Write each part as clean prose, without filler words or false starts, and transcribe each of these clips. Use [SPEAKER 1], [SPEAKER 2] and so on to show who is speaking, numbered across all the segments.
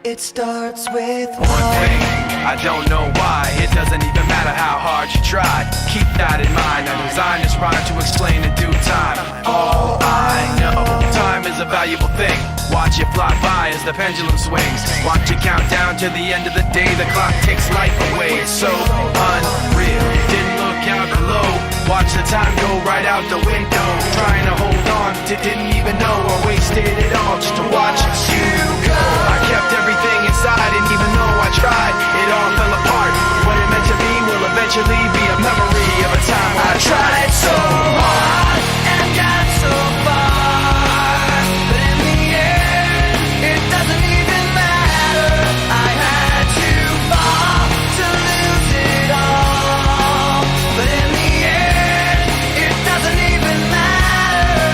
[SPEAKER 1] It starts with
[SPEAKER 2] one thing, I don't know why. It doesn't even matter how hard you try. Keep that in mind, I designed this rhyme to explain in due time. All I know, time is a valuable thing. Watch it fly by as the pendulum swings. Watch it count down to the end of the day. The clock takes life away, it's so unreal. Didn't look out below, watch the time go right out the window. Trying to hold on to didn't even know I wasted it all just to watch you go. I kept everything inside, and even though I tried, it all fell apart. What it meant to be will eventually be a memory of a time when I tried so hard and got so far, but in the end, it doesn't even matter. I had to fall to lose it all, but in the end, it doesn't even matter.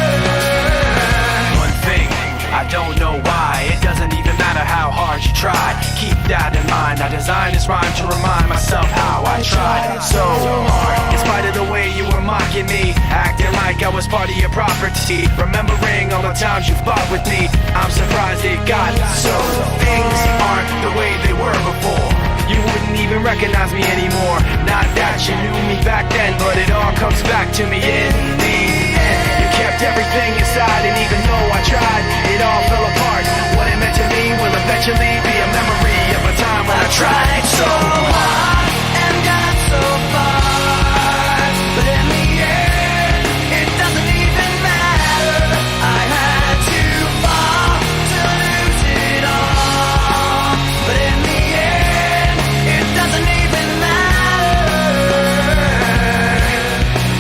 [SPEAKER 2] One thing, I don't know why. It doesn't even matter how hard you try. Keep that in mind. I designed this rhyme to remind myself how I tried so hard. In spite of the way you were mocking me, acting like I was part of your property, remembering all the times you fought with me, I'm surprised it got so. Things aren't the way they were before. You wouldn't even recognize me anymore. Not that you knew me back then, but it all comes back to me in the end. You kept everything inside, and even though I tried, it all fell apart. What it meant to me will eventually be a memory of a time when I tried so hard and got so far, but in the end, it doesn't even matter. I had to fall to lose it all, but in the end, it doesn't even matter.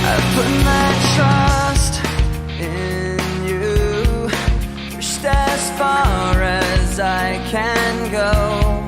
[SPEAKER 2] I put my trust in you, pushed as far as I can go.